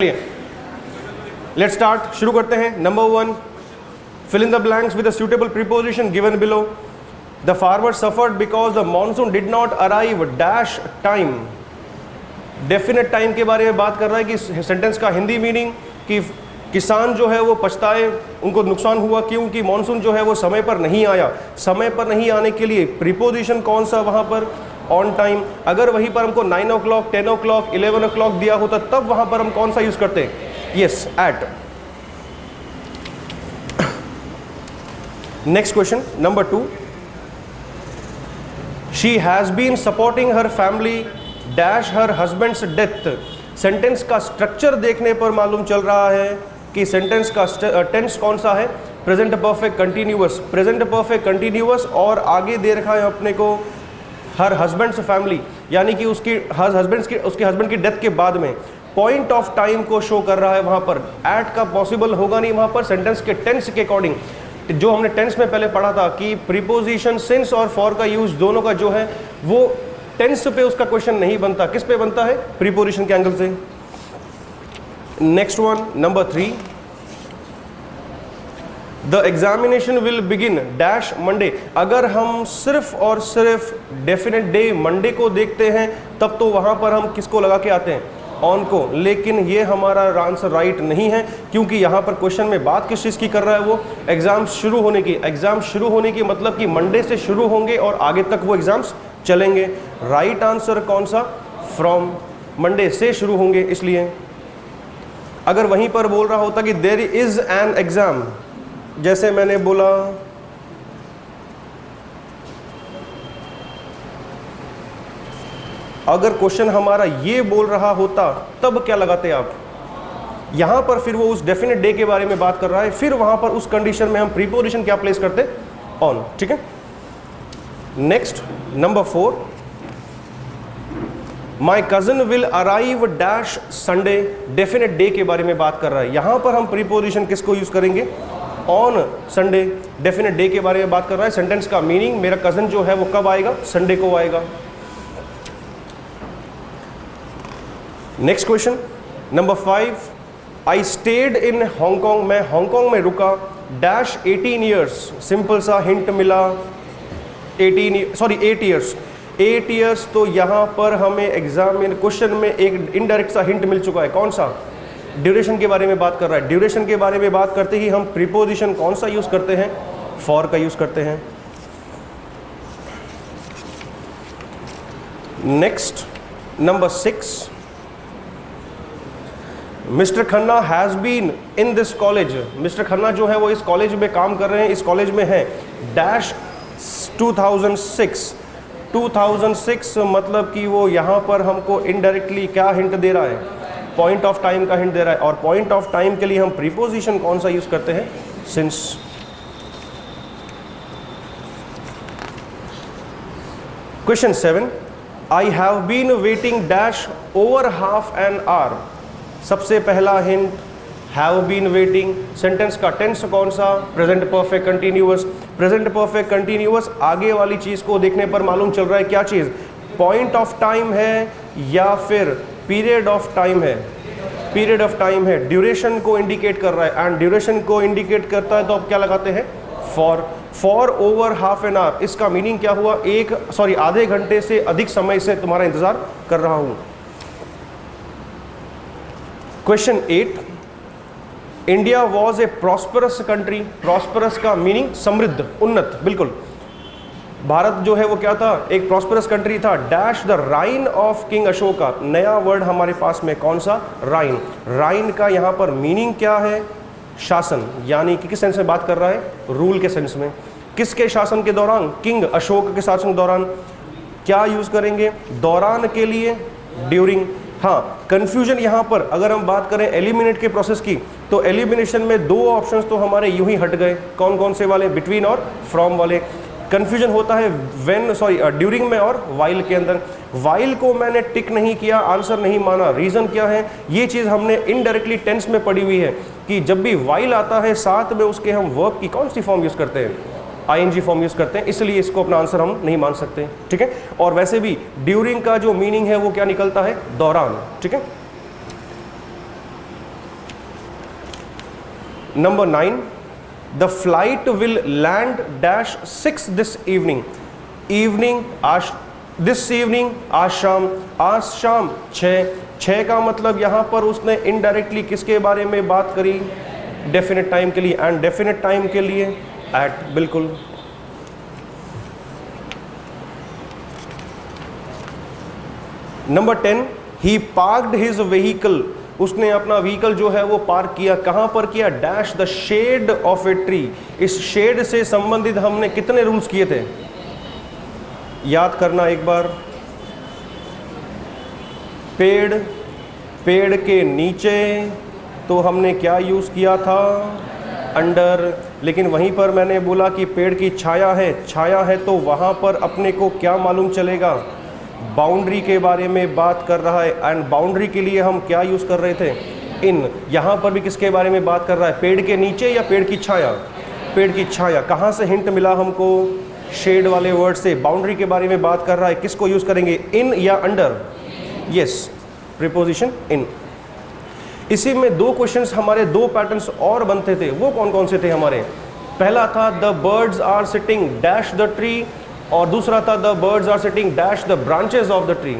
Let's start, शुरू करते हैं। Number 1, fill in the blanks with a suitable preposition given below. The farmer suffered because the monsoon did not arrive dash time. Definite time के बारे में बात कर रहा है कि सेंटेंस का हिंदी मीनिंग कि किसान जो है वो पछताए, उनको नुकसान हुआ क्योंकि मॉनसून जो है वो समय पर नहीं आया। समय पर नहीं आने के लिए प्रीपोजिशन कौन सा वहाँ पर? On time. अगर वहीं पर हमको 9 o'clock, 10 o'clock, 11 o'clock दिया होता तब वहाँ पर हम कौन सा यूज़ करते हैं? Yes, at. Next question number 2, she has been supporting her family dash her husband's death. Sentence का स्ट्रक्चर देखने पर मालूम चल रहा है कि सेंटेंस का टेंस कौन सा है? Present perfect continuous. Present perfect continuous और आगे दे रखा है अपने को हर हस्बैंड्स फैमिली, यानी कि उसके हस्बैंड की डेथ के बाद में पॉइंट ऑफ टाइम को शो कर रहा है। वहाँ पर एट का पॉसिबल होगा नहीं वहाँ पर सेंटेंस के टेंस के अकॉर्डिंग। जो हमने टेंस में पहले पढ़ा था कि प्रीपोजिशन सिंस और फॉर का यूज दोनों का जो है वो टेंस पे उसका क्वेश्चन नहीं बनता। किस पे बनता है? प्रीपोजिशन के एंगल से। Next one, number 3, the examination will begin dash Monday. अगर हम सिर्फ और सिर्फ डेफिनेट डे मंडे को देखते हैं तब तो वहाँ पर हम किसको लगा के आते हैं? ऑन को। लेकिन ये हमारा आंसर राइट नहीं है क्योंकि यहाँ पर क्वेश्चन में बात किस चीज़ की कर रहा है? वो एग्ज़ाम शुरू होने की। एग्ज़ाम शुरू होने की मतलब कि मंडे से शुरू होंगे और आगे तक वो एग्ज़ाम्स चलेंगे। राइट आंसर कौन सा? फ्रॉम, मंडे से शुरू होंगे। इसलिए अगर वहीं पर बोल रहा होता कि देयर इज़ एन एग्ज़ाम, जैसे मैंने बोला अगर क्वेश्चन हमारा ये बोल रहा होता तब क्या लगाते आप? यहां पर फिर वो उस डेफिनेट डे के बारे में बात कर रहा है, फिर वहां पर उस कंडीशन में हम प्रीपोजिशन क्या प्लेस करते? ऑन। ठीक है। Next number 4, my cousin will arrive dash Sunday. Definite day के बारे में बात कर रहा है। यहां पर हम प्रीपोजिशन किसको यूज करेंगे? On Sunday. डेफिनेट डे के बारे में बात कर रहा है। सेंटेंस का मीनिंग मेरा कजन जो है वो कब आएगा? संडे को आएगा। Next question number 5, I stayed in Hong Kong. मैं हांगकांग में रुका डैश 18 ईयर्स। सिंपल सा हिंट मिला, 8 ईयर्स। 8 ईयर्स तो यहाँ पर हमें एग्जाम में क्वेश्चन में एक इनडायरेक्ट सा हिंट मिल चुका है। कौन सा? ड्यूरेशन के बारे में बात कर रहा है। ड्यूरेशन के बारे में बात करते ही हम प्रीपोजिशन कौन सा यूज करते हैं? फॉर का यूज करते हैं। Next number 6, mister Khanna has been in this college. Mister Khanna जो है वो इस कॉलेज में काम कर रहे हैं, इस कॉलेज में है डैश 2006। 2006 मतलब कि वो यहाँ पर हमको इनडायरेक्टली क्या हिंट दे रहा है? पॉइंट ऑफ टाइम का हिंट दे रहा है। और पॉइंट ऑफ टाइम के लिए हम प्रीपोजिशन कौन सा यूज करते हैं? Since. Question 7, I have been waiting dash over half an hour. सबसे पहला hint have been waiting. Sentence का टेंस कौन सा? Present perfect continuous. Present perfect continuous आगे वाली चीज को देखने पर मालूम चल रहा है क्या चीज? पॉइंट ऑफ टाइम है या फिर पीरियड ऑफ टाइम है? पीरियड ऑफ टाइम है। ड्यूरेशन को इंडिकेट कर रहा है एंड ड्यूरेशन को इंडिकेट करता है तो अब क्या लगाते हैं? For. For over half an our. इसका मीनिंग क्या हुआ? आधे घंटे से अधिक समय से तुम्हारा इंतजार कर रहा हूं। Question 8, India was a prosperous country. Prosperous का मीनिंग समृद्ध, उन्नत। बिल्कुल, भारत जो है वो क्या था? एक प्रॉस्परस कंट्री था dash the reign of king Ashoka. नया वर्ड हमारे पास में कौन सा? राइन। राइन का यहाँ पर मीनिंग क्या है? शासन, यानी कि किस सेंस में बात कर रहा है? रूल के सेंस में। किसके शासन के दौरान? किंग अशोक के शासन के दौरान। क्या यूज करेंगे? दौरान के लिए ड्यूरिंग। हाँ, कंफ्यूजन यहाँ पर अगर हम बात करें एलिमिनेट के प्रोसेस की तो एलिमिनेशन में 2 ऑप्शंस तो हमारे यूं ही हट गए। कौन कौन से वाले? बिटवीन और फ्रॉम वाले। कंफ्यूजन होता है ड्यूरिंग में और वाइल के अंदर। वाइल को मैंने टिक नहीं किया, आंसर नहीं माना। रीज़न क्या है? ये चीज़ हमने इनडायरेक्टली टेंस में पढ़ी हुई है कि जब भी वाइल आता है साथ में उसके हम वर्ब की कौन सी फॉर्म यूज़ करते हैं? आईएनजी फॉर्म यूज़ करते हैं, इसलिए इसको अपना आंसर हम नहीं मान सकते। ठीक है। और वैसे भी ड्यूरिंग का जो मीनिंग है वो क्या निकलता है? दौरान। ठीक है। Number 9, the flight will land dash 6 this evening, evening आज, दिस इवनिंग आज शाम 6 का मतलब यहाँ पर उसने इनडायरेक्टली किसके बारे में बात करी, डेफिनेट टाइम के लिए, एंड डेफिनेट टाइम के लिए एट, बिल्कुल। नंबर 10, ही पार्क्ड हिज व्हीकल, उसने अपना व्हीकल जो है वो पार्क किया, कहां पर किया, dash the shade of a tree. इस शेड से संबंधित हमने कितने रूल्स किए थे, याद करना एक बार। पेड़ के नीचे तो हमने क्या यूज किया था, अंडर, लेकिन वहीं पर मैंने बोला कि पेड़ की छाया है तो वहां पर अपने को क्या मालूम चलेगा, बाउंड्री के बारे में बात कर रहा है, एंड बाउंड्री के लिए हम क्या यूज़ कर रहे थे, इन। यहाँ पर भी किसके बारे में बात कर रहा है, पेड़ के नीचे या पेड़ की छाया, पेड़ की छाया। कहाँ से हिंट मिला हमको, शेड वाले वर्ड से। बाउंड्री के बारे में बात कर रहा है, किसको यूज़ करेंगे, इन या अंडर, यस, प्रीपोजिशन इन। इसी में 2 क्वेश्चंस हमारे 2 पैटर्न्स और बनते थे, वो कौन कौन से थे हमारे, पहला था the birds are sitting dash the tree, और दूसरा था the birds are sitting dash the branches of the tree.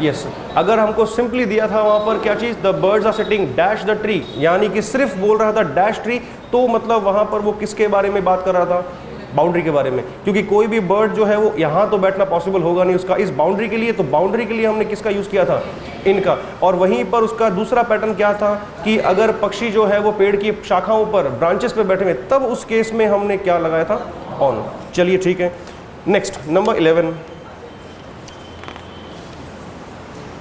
Yes, अगर हमको सिंपली दिया था वहाँ पर क्या चीज़, the birds are sitting dash the tree, यानी कि सिर्फ बोल रहा था डैश ट्री, तो मतलब वहाँ पर वो किसके बारे में बात कर रहा था, बाउंड्री के बारे में, क्योंकि कोई भी बर्ड जो है वो यहाँ तो बैठना पॉसिबल होगा नहीं उसका, इस बाउंड्री के लिए, तो बाउंड्री के लिए हमने किसका यूज़ किया था, इनका। और वहीं पर उसका दूसरा पैटर्न क्या था कि अगर पक्षी जो है वो पेड़ की शाखाओं पर, ब्रांचेस पे बैठे हुए, तब उस केस में हमने क्या लगाया था, ऑन। चलिए ठीक है, next number 11,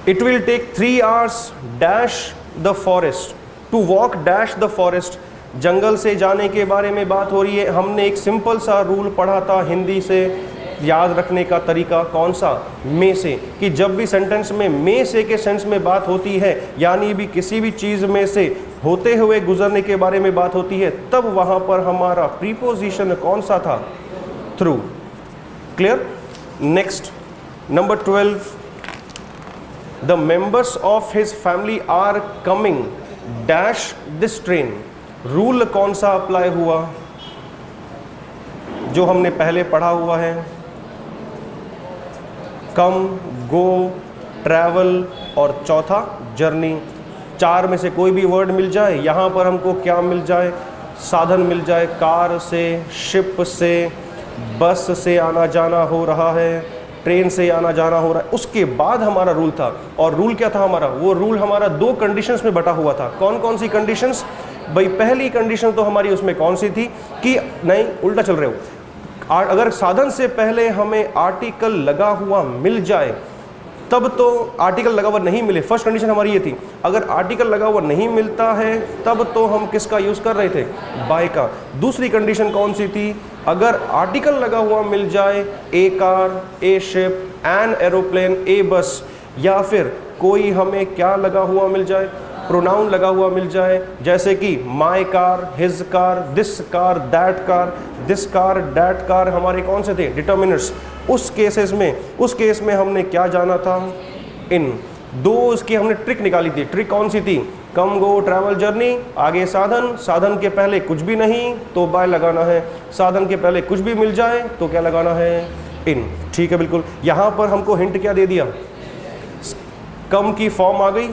it will take 3 hours dash the forest to walk dash the forest, जंगल से जाने के बारे में बात हो रही है। हमने एक सिंपल सा रूल पढ़ा था हिंदी से, याद रखने का तरीका कौन सा, में से, कि जब भी सेंटेंस में में से के सेंस में बात होती है, यानी भी किसी भी चीज़ में से होते हुए गुजरने के बारे में बात होती है, तब वहाँ पर हमारा प्रीपोजिशन कौन सा था, through. Clear. Next number 12, the members of his family are coming dash this train, rule कौन सा अप्लाई हुआ, जो हमने पहले पढ़ा हुआ है, कम, गो, ट्रैवल और चौथा जर्नी। 4 में से कोई भी वर्ड मिल जाए, यहाँ पर हमको क्या मिल जाए, साधन मिल जाए, कार से, शिप से, बस से आना जाना हो रहा है, ट्रेन से आना जाना हो रहा है, उसके बाद हमारा रूल था। और रूल क्या था हमारा, वो रूल हमारा 2 कंडीशंस में बटा हुआ था। कौन कौन सी कंडीशंस भाई, पहली कंडीशन तो हमारी उसमें कौन सी थी कि नहीं, उल्टा चल रहे हो, अगर साधन से पहले हमें आर्टिकल लगा हुआ मिल जाए, तब तो आर्टिकल लगा हुआ नहीं मिले, फर्स्ट कंडीशन हमारी ये थी। अगर आर्टिकल लगा हुआ नहीं मिलता है तब तो हम किसका यूज़ कर रहे थे, बाय का। दूसरी कंडीशन कौन सी थी, अगर आर्टिकल लगा हुआ मिल जाए, a car, a ship, an aeroplane, a bus, या फिर कोई हमें क्या लगा हुआ मिल जाए, प्रोनाउन लगा हुआ मिल जाए, जैसे कि my car, his car, this car, that car, this car, that car, हमारे कौन से थे, डिटर्मिनर्स। उस केस में हमने क्या जाना था, इन। 2 उसकी हमने ट्रिक निकाली थी। ट्रिक कौन सी थी, कम, गो, ट्रैवल, जर्नी, आगे साधन, साधन के पहले कुछ भी नहीं तो बाय लगाना है, साधन के पहले कुछ भी मिल जाए तो क्या लगाना है, इन। ठीक है, बिल्कुल। यहाँ पर हमको हिंट क्या दे दिया, कम की फॉर्म आ गई,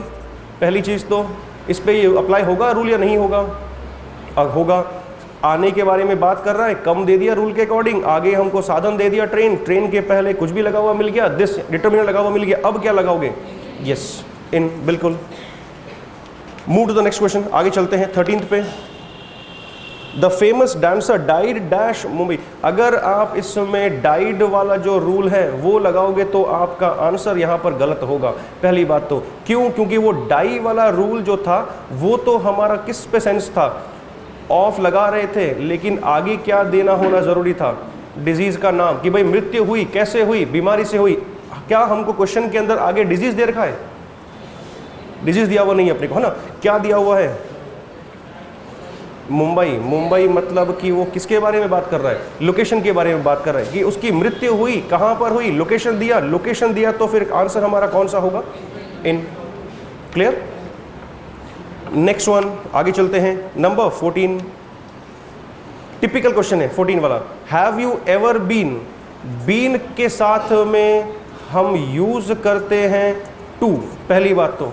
पहली चीज़ तो इस पे ये अप्लाई होगा रूल या नहीं होगा, होगा। आने के बारे में बात कर रहा है, कम दे दिया रूल के अकॉर्डिंग, आगे हमको साधन दे दिया ट्रेन, ट्रेन के पहले कुछ भी लगा हुआ मिल गया, दिस डिटरमिनर लगा हुआ मिल गया, अब क्या लगाओगे, यस, इन, बिल्कुल। Move to the next question, आगे चलते हैं 13th पे। The famous dancer died dash Mumbai, अगर आप इसमें डाइड वाला जो रूल है वो लगाओगे तो आपका आंसर यहाँ पर गलत होगा। पहली बात तो क्यों, क्योंकि वो डाई वाला रूल जो था वो तो हमारा किस पे सेंस था, ऑफ लगा रहे थे, लेकिन आगे क्या देना होना ज़रूरी था, डिजीज़ का नाम, कि भाई मृत्यु हुई, कैसे हुई, बीमारी से हुई। क्या हमको क्वेश्चन के अंदर आगे डिजीज़ दे रखा है, डिजीज़ दिया हुआ नहीं है अपने को, है ना। क्या दिया हुआ है, मुंबई। मुंबई मतलब कि वो किसके बारे में बात कर रहा है, लोकेशन के बारे में बात कर रहा है कि उसकी मृत्यु हुई, कहाँ पर हुई, लोकेशन दिया, लोकेशन दिया, तो फिर आंसर हमारा कौन सा होगा, इन। क्लियर। नेक्स्ट वन, आगे चलते हैं। नंबर 14, टिपिकल क्वेश्चन है 14 वाला। Have you ever been, been के साथ में हम यूज करते हैं टू, पहली बात तो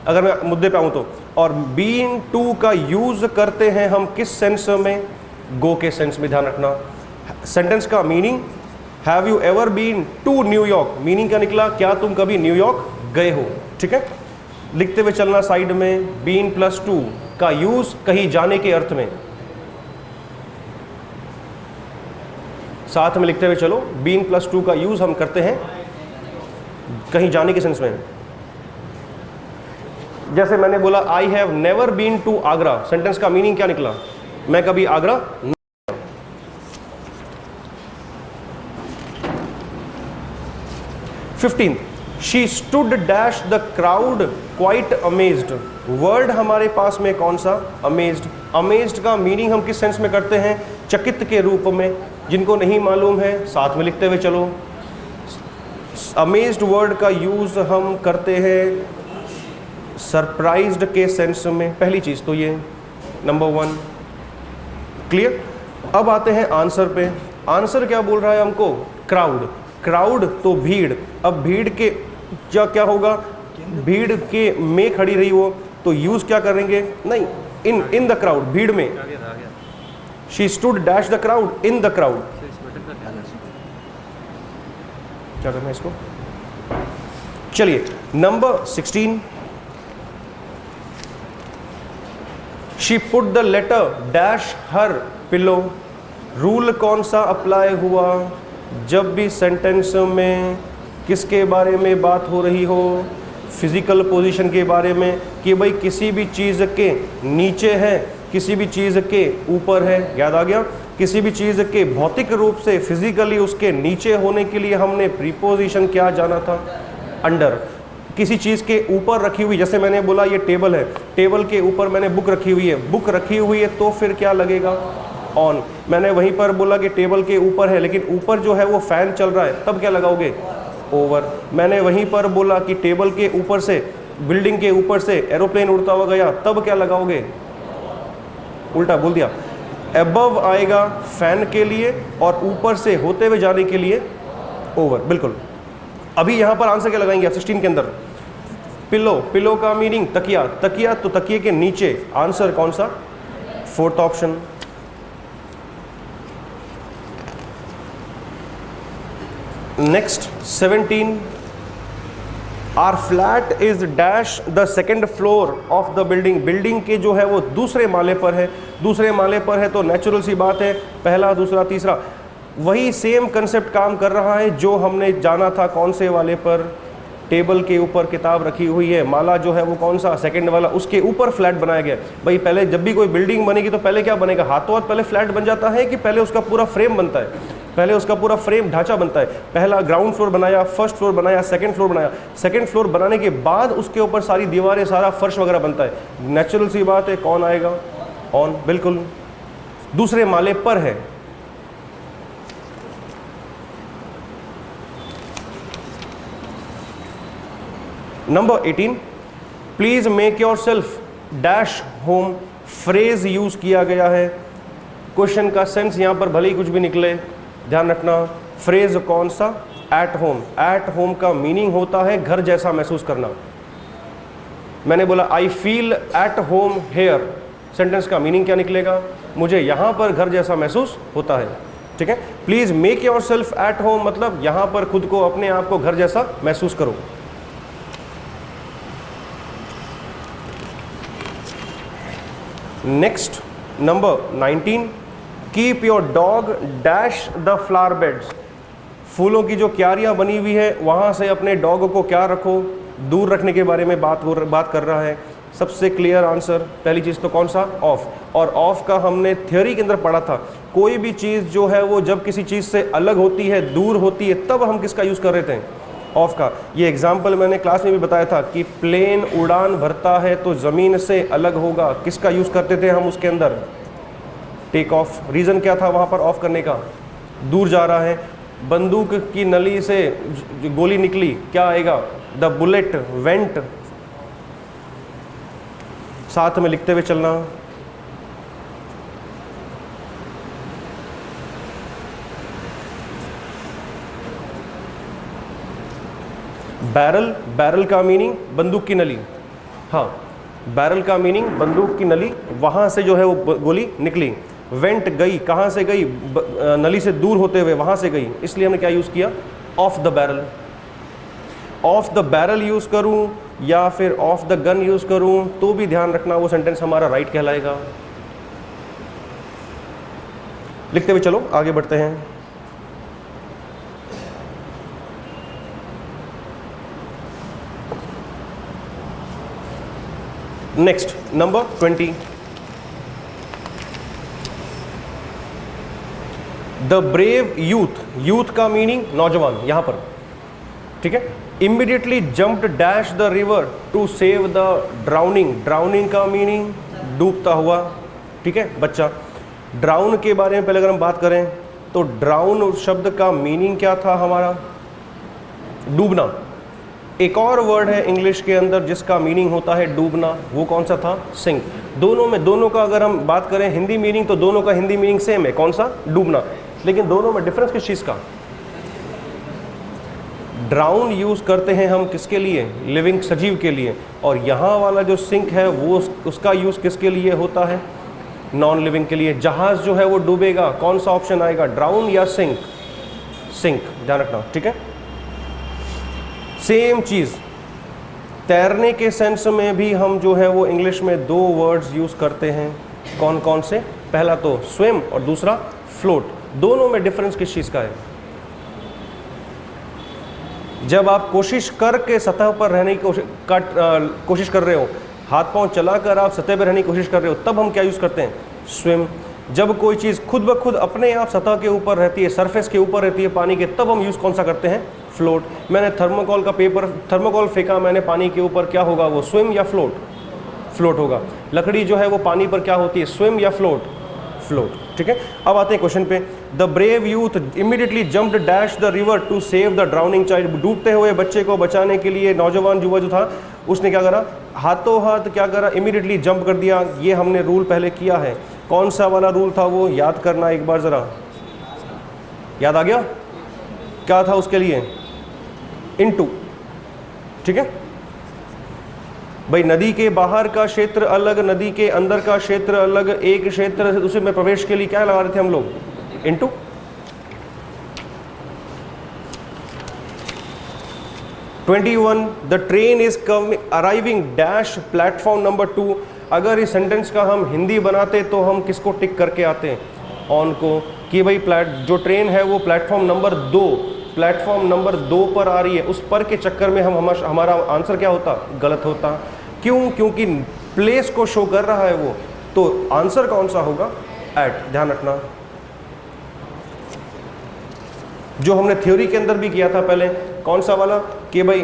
अगर मैं मुद्दे पे आऊं तो, और बीन टू का यूज करते हैं हम किस सेंस में, गो के सेंस में, ध्यान रखना। सेंटेंस का meaning, have you ever been to New York, meaning क्या निकला, क्या तुम कभी न्यूयॉर्क गए हो, ठीक है। लिखते हुए चलना साइड में, बीन प्लस टू का यूज कहीं जाने के अर्थ में, साथ में लिखते हुए चलो, बीन प्लस टू का यूज हम करते हैं कहीं जाने के सेंस में। जैसे मैंने बोला I have never been to Agra, sentence का मीनिंग क्या निकला, मैं कभी आगरा नहीं गया। 15, she stood dash the crowd quite amazed, word हमारे पास में कौन सा, अमेज्ड। अमेज्ड का मीनिंग हम किस सेंस में करते हैं, चकित के रूप में। जिनको नहीं मालूम है साथ में लिखते हुए चलो, अमेज्ड वर्ड का यूज हम करते हैं सरप्राइज्ड के सेंस में, पहली चीज तो ये नंबर 1 क्लियर। अब आते हैं आंसर पे। आंसर क्या बोल रहा है हमको, क्राउड, क्राउड तो भीड़। अब भीड़ के क्या होगा, भीड़ के में खड़ी रही वो, तो यूज क्या करेंगे, नहीं, इन द क्राउड, भीड़ में। She stood dash the crowd, in the crowd. क्या करना है इसको, चलिए number 16, she put the letter dash her pillow, rule कौन सा अप्लाई हुआ जब भी सेंटेंस में किसके बारे में बात हो रही हो, फिजिकल पोजीशन के बारे में, कि भाई किसी भी चीज़ के नीचे है, किसी भी चीज़ के ऊपर है, याद आ गया। किसी भी चीज़ के भौतिक रूप से फिजिकली उसके नीचे होने के लिए हमने प्रीपोजिशन क्या जाना था, अंडर। किसी चीज़ के ऊपर रखी हुई, जैसे मैंने बोला ये टेबल है, टेबल के ऊपर मैंने बुक रखी हुई है, बुक रखी हुई है तो फिर क्या लगेगा, ऑन। मैंने वहीं पर बोला कि टेबल के ऊपर है, लेकिन ऊपर जो है वो फैन चल रहा है, तब क्या लगाओगे, ओवर। मैंने वहीं पर बोला कि टेबल के ऊपर से, बिल्डिंग के ऊपर से एरोप्लेन उड़ता हुआ गया, तब क्या लगाओगे, उल्टा बोल दिया, अबव आएगा फैन के लिए और ऊपर से होते हुए जाने के लिए ओवर, बिल्कुल। अभी यहाँ पर आंसर क्या लगाएंगे आप 16 के अंदर, पिलो, पिलो का मीनिंग तकिया, तकिया तो तकिए के नीचे, आंसर कौन सा, 4th option. Next 17, our flat is dash the second floor of the building, building के जो है वो दूसरे माले पर है, दूसरे माले पर है तो नेचुरल सी बात है पहला दूसरा तीसरा, वही सेम कंसेप्ट काम कर रहा है जो हमने जाना था कौन से वाले पर, टेबल के ऊपर किताब रखी हुई है, माला जो है वो कौन सा, सेकंड वाला, उसके ऊपर फ्लैट बनाया गया। भाई पहले जब भी कोई बिल्डिंग बनेगी तो पहले क्या बनेगा, हाथों हाथ पहले फ्लैट बन जाता है कि पहले उसका पूरा फ्रेम बनता है, पहले उसका पूरा फ्रेम ढांचा बनता है। पहला ग्राउंड फ्लोर बनाया, फर्स्ट फ्लोर बनाया, सेकंड फ्लोर बनाया, सेकंड फ्लोर बनाने के बाद उसके ऊपर सारी दीवारें, सारा फर्श वगैरह बनता है। नेचुरल सी बात है कौन आएगा, ऑन, बिल्कुल दूसरे माले पर है। Number 18, please make your self dash home, phrase use किया गया है। क्वेश्चन का सेंस यहां पर भले ही कुछ भी निकले, ध्यान रखना, फ्रेज कौन सा, एट होम। एट होम का मीनिंग होता है घर जैसा महसूस करना। मैंने बोला I feel at home here, sentence का मीनिंग क्या निकलेगा, मुझे यहां पर घर जैसा महसूस होता है, ठीक है। Please make your self at home मतलब यहां पर खुद को, अपने आप को घर जैसा महसूस करो। Next number 19, keep your dog dash the flower beds, फूलों की जो क्यारियां बनी हुई है वहां से अपने डॉग को क्या रखो, दूर रखने के बारे में बात कर रहा है। सबसे क्लियर आंसर, पहली चीज़ तो कौन सा, ऑफ। और ऑफ का हमने थ्योरी के अंदर पढ़ा था, कोई भी चीज़ जो है वो जब किसी चीज़ से अलग होती है, दूर होती है, तब हम किसका यूज़ कर रहे थे, ऑफ का। ये एग्जाम्पल मैंने क्लास में भी बताया था कि प्लेन उड़ान भरता है तो ज़मीन से अलग होगा, किसका यूज़ करते थे हम उसके अंदर, टेक ऑफ। रीज़न क्या था वहाँ पर ऑफ करने का, दूर जा रहा है। बंदूक की नली से गोली निकली, क्या आएगा, द बुलेट वेंट साथ में लिखते हुए चलना। बैरल, बैरल का मीनिंग बंदूक की नली। हाँ, बैरल का मीनिंग बंदूक की नली, वहाँ से जो है वो गोली निकली। वेंट, गई, कहाँ से गई? नली से दूर होते हुए वहाँ से गई, इसलिए हमने क्या यूज़ किया? Of the barrel. Of the barrel use करूँ या फिर ऑफ द गन यूज़ करूँ तो भी ध्यान रखना वो सेंटेंस हमारा राइट कहलाएगा। लिखते हुए चलो आगे बढ़ते हैं। Next number 20, the brave youth. Youth का मीनिंग नौजवान यहां पर, ठीक है। Immediately jumped dash the river to save the drowning. Drowning का मीनिंग डूबता हुआ, ठीक है बच्चा। ड्राउन के बारे में पहले अगर हम बात करें तो ड्राउन शब्द का मीनिंग क्या था हमारा? डूबना। एक और वर्ड है इंग्लिश के अंदर जिसका मीनिंग होता है डूबना, वो कौन सा था? सिंक। दोनों में, दोनों का अगर हम बात करें हिंदी मीनिंग तो दोनों का हिंदी मीनिंग सेम है, कौन सा? डूबना। लेकिन दोनों में डिफरेंस किस चीज़ का? ड्राउन यूज़ करते हैं हम किसके लिए? लिविंग, सजीव के लिए। और यहाँ वाला जो सिंक है वो उसका यूज़ किसके लिए होता है? नॉन लिविंग के लिए। जहाज़ जो है वो डूबेगा, कौन सा ऑप्शन आएगा? ड्राउन या सिंक? सिंक, ध्यान रखना, ठीक है। सेम चीज़ तैरने के सेंस में भी हम जो है वो इंग्लिश में दो वर्ड्स यूज़ करते हैं। कौन कौन से? पहला तो स्विम और दूसरा फ्लोट। दोनों में डिफरेंस किस चीज़ का है? जब आप कोशिश करके सतह पर रहने की कोशिश कर रहे हो, हाथ पांव चलाकर आप सतह पर रहने की कोशिश कर रहे हो, तब हम क्या यूज़ करते हैं? स्विम। जब कोई चीज़ खुद ब खुद अपने आप सतह के ऊपर रहती है, सरफेस के ऊपर रहती है पानी के, तब हम यूज़ कौन सा करते हैं? फ्लोट। मैंने थर्मोकोल का पेपर, थर्मोकोल फेंका मैंने पानी के ऊपर, क्या होगा वो? स्विम या फ्लोट? फ्लोट होगा। लकड़ी जो है वो पानी पर क्या होती है? स्विम या फ्लोट? फ्लोट, ठीक है। अब आते हैं क्वेश्चन पे। The brave youth immediately jumped dash the river to save the drowning child. डूबते हुए बच्चे को बचाने के लिए नौजवान युवा जो था उसने क्या करा? हाथों हाथ क्या करा? इमीडिएटली जंप कर दिया। ये हमने रूल पहले किया है। कौन सा वाला रूल था वो? याद करना एक बार ज़रा। याद आ गया? क्या था उसके लिए? इनटू, ठीक है भाई। नदी के बाहर का क्षेत्र अलग, नदी के अंदर का क्षेत्र अलग। एक क्षेत्र से दूसरे में प्रवेश के लिए क्या लगा रहे थे हम लोग? Into. The train is coming arriving dash platform number 2। अगर इस सेंटेंस का हम हिंदी बनाते तो हम किसको टिक करके आते हैं? ऑन को, कि भाई जो ट्रेन है वो प्लेटफॉर्म नंबर 2, प्लेटफॉर्म नंबर 2 पर आ रही है। उस पर के चक्कर में हमारा आंसर क्या होता? गलत होता। क्यों? क्योंकि प्लेस को शो कर रहा है वो, तो आंसर कौन सा होगा? एट। ध्यान रखना, जो हमने थ्योरी के अंदर भी किया था पहले, कौन सा वाला? कि भाई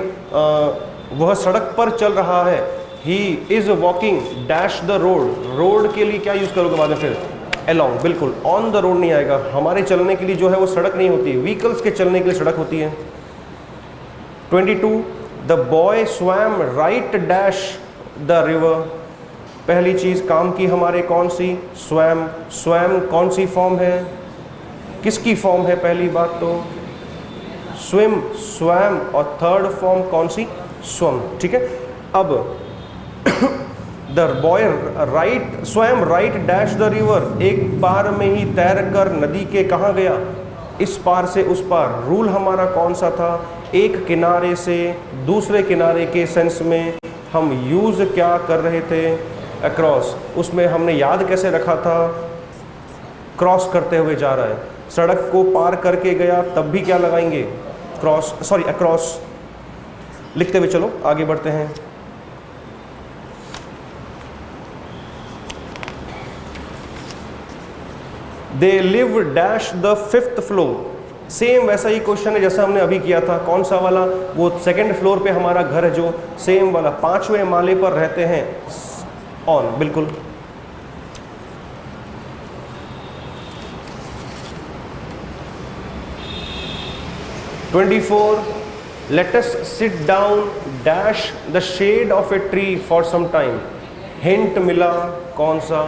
वह सड़क पर चल रहा है। He is walking dash the road. Road के लिए क्या यूज करोगे बाद में? फिर along। बिल्कुल, ऑन द रोड नहीं आएगा। हमारे चलने के लिए जो है वो सड़क नहीं होती है, व्हीकल्स के चलने के लिए सड़क होती है। 22 the boy swum right dash the river. पहली चीज काम की हमारे कौन सी? स्वैम। स्वैम कौन सी फॉर्म है? किसकी फॉर्म है? पहली बात तो स्विम, स्वैम, और थर्ड फॉर्म कौन सी? स्वम, ठीक है। अब द बॉय राइट स्वयं राइट डैश द रिवर। एक बार में ही तैर कर नदी के कहाँ गया? इस पार से उस पार। रूल हमारा कौन सा था? एक किनारे से दूसरे किनारे के सेंस में हम यूज़ क्या कर रहे थे? अक्रॉस। उसमें हमने याद कैसे रखा था? क्रॉस करते हुए जा रहा है। सड़क को पार करके गया, तब भी क्या लगाएंगे? Cross, sorry across. लिखते हुए चलो आगे बढ़ते हैं। They live dash the 5th floor. Same वैसा ही क्वेश्चन है जैसा हमने अभी किया था। कौन सा वाला? वो 2nd फ्लोर पे हमारा घर है, जो सेम वाला 5वें माले पर रहते हैं। ऑन, बिल्कुल। Let us sit down dash the shade of a tree for some time. Hint मिला कौन सा,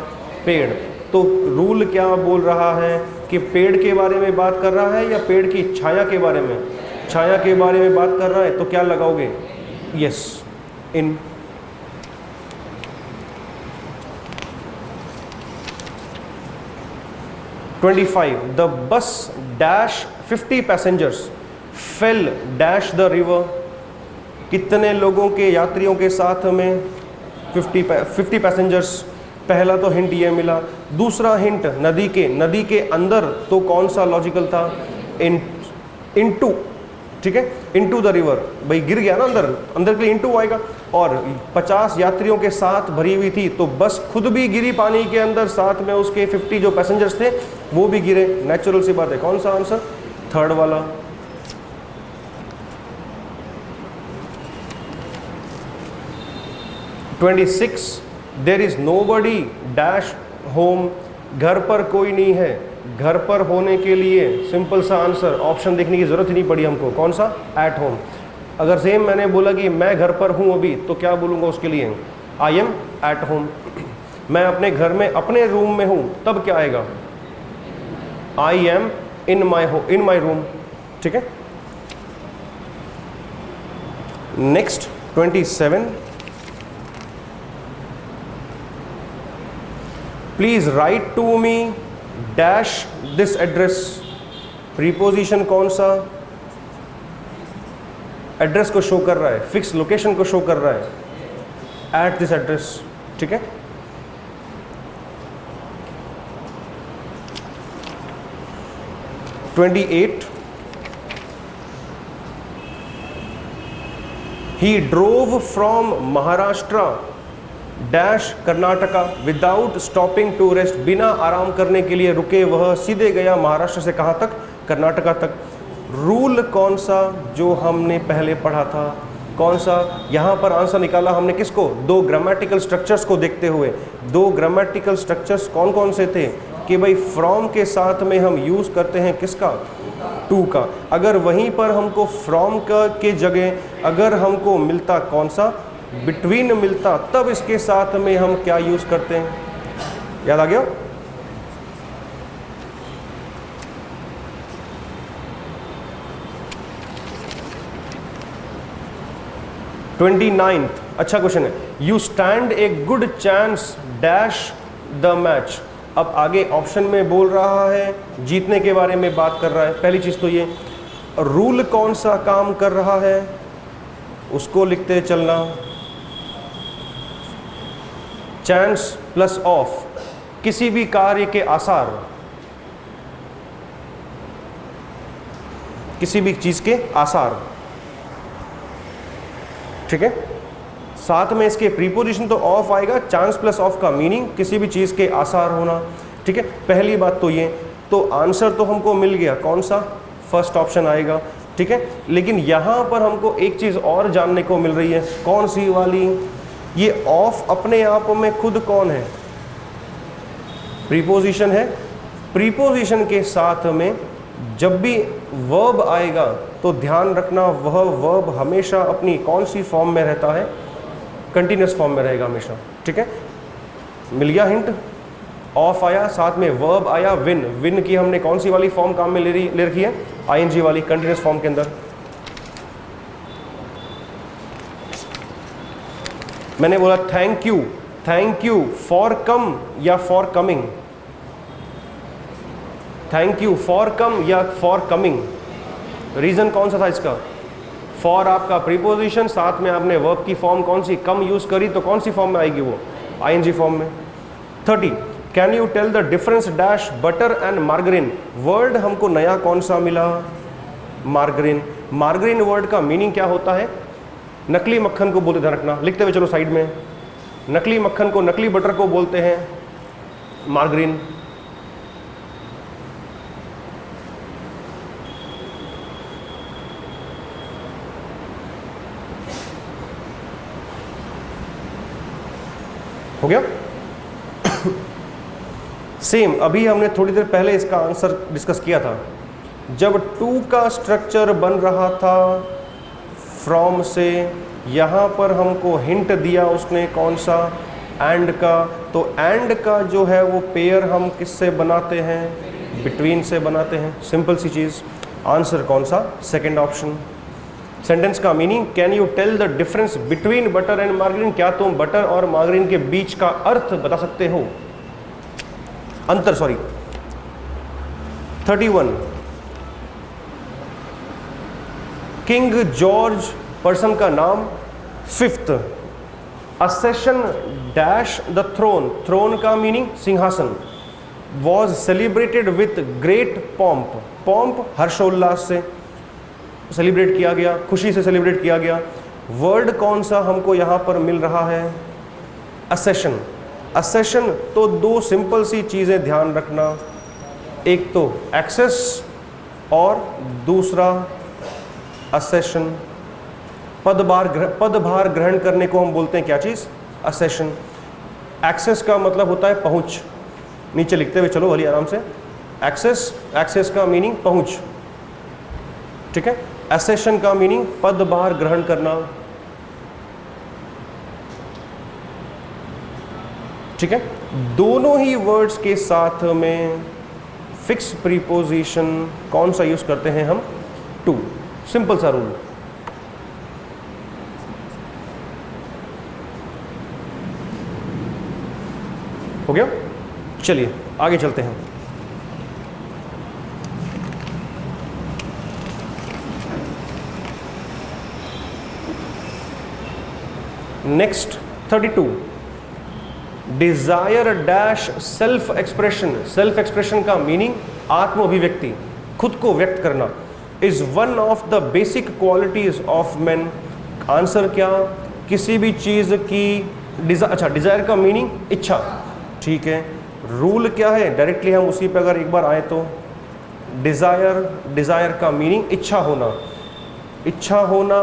पेड़। तो रूल क्या बोल रहा है कि पेड़ के बारे में बात कर रहा है या पेड़ की छाया के बारे में, छाया के बारे में बात कर रहा है, तो क्या लगाओगे, yes, in. The bus dash 50 passengers fail dash the river. कितने लोगों के, यात्रियों के साथ में 50 पैसेंजर्स। पहला तो हिंट ये मिला। दूसरा हिंट नदी के अंदर, तो कौन सा लॉजिकल था, इनटू, ठीक है, इनटू द रिवर, भाई गिर गया ना अंदर के लिए इनटू आएगा। और 50 यात्रियों के साथ भरी हुई थी, तो बस खुद भी गिरी पानी के अंदर, साथ में उसके 50 जो पैसेंजर्स थे वो भी गिरे। नेचुरल सी बात है। कौन सा आंसर, थर्ड वाला। There is nobody dash home. घर पर कोई नहीं है। घर पर होने के लिए सिंपल सा आंसर, ऑप्शन देखने की जरूरत ही नहीं पड़ी हमको, कौन सा, एट होम। अगर सेम मैंने बोला कि मैं घर पर हूँ अभी, तो क्या बोलूँगा उसके लिए, आई एम एट होम। मैं अपने घर में अपने रूम में हूँ, तब क्या आएगा, I am in my room. ठीक है। Next 27, please write to me dash this address. Preposition कौन सा, एड्रेस को शो कर रहा है, फिक्स लोकेशन को शो कर रहा है, एट दिस एड्रेस। ठीक है। He drove from Maharashtra dash Karnataka without stopping to rest. बिना आराम करने के लिए रुके वह सीधे गया महाराष्ट्र से कहाँ तक, कर्नाटका तक। रूल कौन सा जो हमने पहले पढ़ा था, कौन सा, यहाँ पर आंसर निकाला हमने किसको, दो ग्रामेटिकल स्ट्रक्चर्स को देखते हुए। दो ग्रामेटिकल स्ट्रक्चर्स कौन कौन से थे कि भाई फ्रॉम के साथ में हम यूज़ करते हैं किसका, टू का। अगर वहीं पर हमको फ्रॉम का के जगह अगर हमको मिलता कौन सा, बिटवीन मिलता, तब इसके साथ में हम क्या यूज़ करते हैं, याद आ गया। ट्वेंटी 29th, अच्छा क्वेश्चन है। You stand a good chance dash the match. अब आगे ऑप्शन में बोल रहा है जीतने के बारे में बात कर रहा है। पहली चीज़ तो ये, रूल कौन सा काम कर रहा है उसको लिखते चलना। चांस प्लस ऑफ, किसी भी कार्य के आसार, किसी भी चीज़ के आसार। ठीक है। साथ में इसके प्रीपोजिशन तो ऑफ आएगा। चांस प्लस ऑफ का मीनिंग किसी भी चीज़ के आसार होना। ठीक है। पहली बात तो ये, तो आंसर तो हमको मिल गया, कौन सा, फर्स्ट ऑप्शन आएगा। ठीक है। लेकिन यहाँ पर हमको एक चीज़ और जानने को मिल रही है, कौन सी वाली, ये ऑफ अपने आप में खुद कौन है, प्रीपोजिशन है। प्रीपोजिशन के साथ में जब भी वर्ब आएगा तो ध्यान रखना वह वर्ब हमेशा अपनी कौन सी फॉर्म में रहता है, कंटिन्यूस फॉर्म में रहेगा हमेशा। ठीक है। मिल गया हिंट। ऑफ आया, साथ में वर्ब आया विन। विन की हमने कौन सी वाली फॉर्म काम में ले रखी है, आईएनजी वाली, कंटिन्यूस फॉर्म के अंदर। मैंने बोला thank you, thank you for come या for coming, thank you for come या फॉर कमिंग। रीजन कौन सा था इसका, फॉर आपका प्रीपोजिशन, साथ में आपने वर्ब की फॉर्म कौन सी, कम यूज करी, तो कौन सी फॉर्म में आएगी वो, आईएनजी फॉर्म में। 30, can you tell the difference dash butter and margarine. Word हमको नया कौन सा मिला, मार्गरीन। मार्गरीन वर्ड का मीनिंग क्या होता है, नकली मक्खन को बोलते, ध्यान रखना, लिखते हुए चलो साइड में। नकली मक्खन को, नकली बटर को बोलते हैं मार्गरीन। हो गया। सेम अभी हमने थोड़ी देर पहले इसका आंसर डिस्कस किया था। जब टू का स्ट्रक्चर बन रहा था फ्रॉम से, यहाँ पर हमको हिंट दिया उसने कौन सा, एंड का, तो एंड का जो है वो पेयर हम किससे बनाते हैं, बिटवीन से बनाते हैं, सिंपल सी चीज़। आंसर कौन सा, सेकंड ऑप्शन। सेंटेंस का meaning, can you tell the difference between butter and margarine, क्या तुम बटर और मार्गरीन के बीच का अर्थ बता सकते हो, अंतर, सॉरी। 31, किंग जॉर्ज पर्सन का नाम। 5th, accession dash the throne, throne का मीनिंग सिंहासन। Was celebrated with great pomp, pomp हर्षोल्लास से सेलिब्रेट किया गया, खुशी से सेलिब्रेट किया गया। वर्ड कौन सा हमको यहाँ पर मिल रहा है, असेशन। असेशन तो दो सिंपल सी चीज़ें ध्यान रखना, एक तो एक्सेस और दूसरा असेशन। पदभार ग्रहण करने को हम बोलते हैं क्या चीज़, असेशन। एक्सेस का मतलब होता है पहुँच, नीचे लिखते हुए चलो वाली आराम से। एक्सेस, एक्सेस का मीनिंग पहुँच, ठीक है। असेशन का मीनिंग पदभार ग्रहण करना, ठीक है। दोनों ही वर्ड्स के साथ में फिक्स प्रीपोजिशन कौन सा यूज करते हैं हम, टू, सिंपल सा रूल। हो गया, चलिए आगे चलते हैं। Next 32, desire dash self expression. Self expression का मीनिंग आत्म अभिव्यक्ति, खुद को व्यक्त करना। Is one of the basic qualities of man. Answer क्या, किसी भी चीज की डिजायर का मीनिंग इच्छा, ठीक है। रूल क्या है, डायरेक्टली हम उसी पे अगर एक बार आए तो डिजायर का मीनिंग इच्छा होना। इच्छा होना,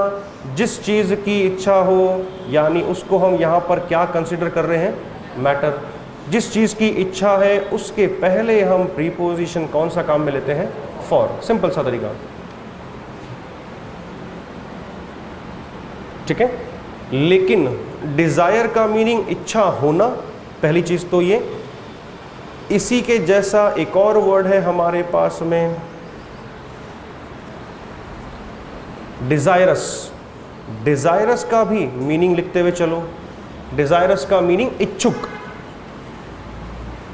जिस चीज़ की इच्छा हो, यानी उसको हम यहाँ पर क्या कंसिडर कर रहे हैं, मैटर। जिस चीज़ की इच्छा है उसके पहले हम प्रीपोजिशन कौन सा काम में लेते हैं, फॉर, सिंपल सा तरीका, ठीक है। लेकिन डिज़ायर का मीनिंग इच्छा होना, पहली चीज़ तो ये। इसी के जैसा एक और वर्ड है हमारे पास में, डिज़ायरस। डिज़ायरस का भी मीनिंग लिखते हुए चलो। डिज़ायरस का मीनिंग इच्छुक,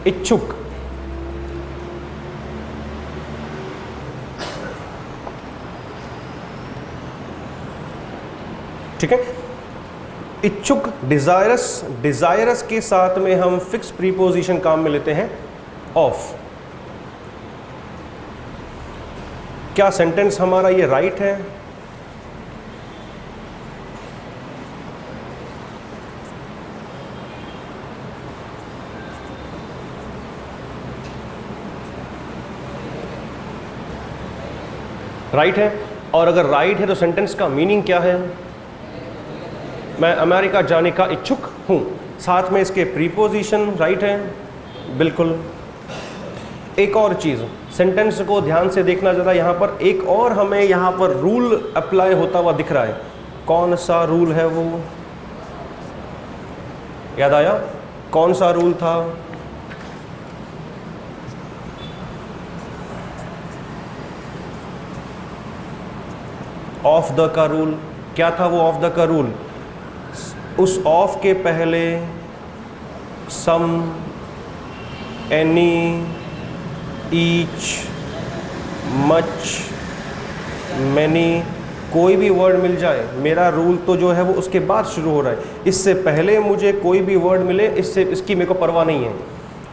इच्छुक। ठीक है, इच्छुक, डिज़ायरस। डिज़ायरस के साथ में हम फिक्स प्रीपोजिशन काम में लेते हैं ऑफ। क्या सेंटेंस हमारा ये राइट है? राइट है। और अगर राइट है तो सेंटेंस का मीनिंग क्या है? मैं अमेरिका जाने का इच्छुक हूँ, साथ में इसके प्रीपोजिशन राइट है, बिल्कुल। एक और चीज़, सेंटेंस को ध्यान से देखना ज़रा, यहाँ पर एक और हमें यहाँ पर रूल अप्लाई होता हुआ दिख रहा है। कौन सा रूल है वो, याद आया? कौन सा रूल था? ऑफ द का रूल। क्या था वो ऑफ द का रूल? उस ऑफ के पहले सम, एनी, ईच, मच, मैनी, कोई भी वर्ड मिल जाए, मेरा रूल तो जो है वो उसके बाद शुरू हो रहा है। इससे पहले मुझे कोई भी वर्ड मिले, इससे इसकी मेरे को परवाह नहीं है।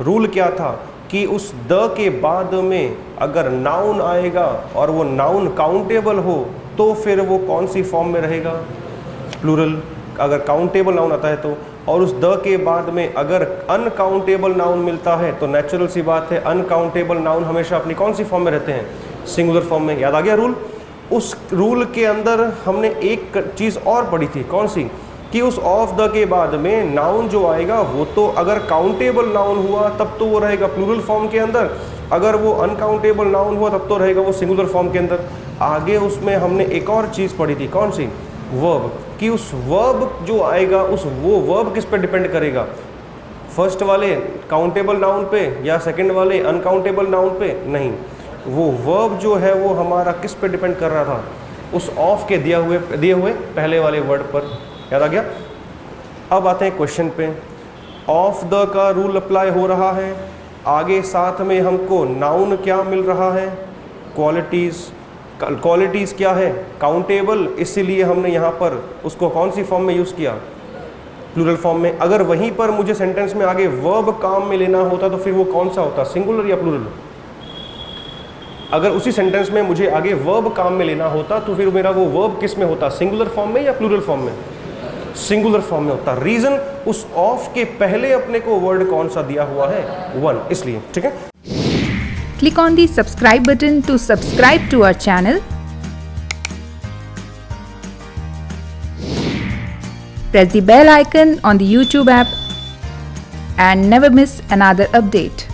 रूल क्या था कि उस द के बाद में अगर नाउन आएगा और वो नाउन काउंटेबल हो तो फिर वो कौन सी फॉर्म में रहेगा? प्लूरल। अगर काउंटेबल नाउन आता है तो, और उस द के बाद में अगर अनकाउंटेबल नाउन मिलता है तो नेचुरल सी बात है अनकाउंटेबल नाउन हमेशा अपनी कौन सी फॉर्म में रहते हैं? सिंगुलर फॉर्म में। याद आ गया रूल? उस रूल के अंदर हमने एक चीज़ और पढ़ी थी, कौन सी? कि उस ऑफ द के बाद में नाउन जो आएगा वो तो अगर काउंटेबल नाउन हुआ तब तो वो रहेगा प्लूरल फॉर्म के अंदर, अगर वो अनकाउंटेबल नाउन हुआ तब तो रहेगा वो सिंगुलर फॉर्म के अंदर। आगे उसमें हमने एक और चीज़ पढ़ी थी, कौन सी? वर्ब। कि उस वर्ब जो आएगा उस वो वर्ब किस पे डिपेंड करेगा? फर्स्ट वाले काउंटेबल नाउन पे या सेकंड वाले अनकाउंटेबल नाउन पे नहीं, वो वर्ब जो है वो हमारा किस पे डिपेंड कर रहा था, उस ऑफ के दिए हुए पहले वाले वर्ड पर। याद आ गया। अब आते हैं क्वेश्चन पे। ऑफ द का रूल अप्लाई हो रहा है, आगे साथ में हमको नाउन क्या मिल रहा है, क्वालिटीज़। क्वालिटीज़ क्या है, काउंटेबल, इसीलिए हमने यहाँ पर उसको कौन सी फॉर्म में यूज़ किया, प्लूरल फॉर्म में। अगर वहीं पर मुझे सेंटेंस में आगे वर्ब काम में लेना होता तो फिर वो कौन सा होता, सिंगुलर या प्लूरल। अगर उसी सेंटेंस में मुझे आगे वर्ब काम में लेना होता तो फिर मेरा वो वर्ब किस में होता, सिंगुलर फॉर्म में या प्लूरल फॉर्म में, सिंगुलर फॉर्म में होता। रीजन, उस ऑफ के पहले अपने को वर्ड कौन सा दिया हुआ है, वन, इसलिए। ठीक है। Click on the subscribe button to subscribe to our channel. Press the bell icon on the YouTube app and never miss another update.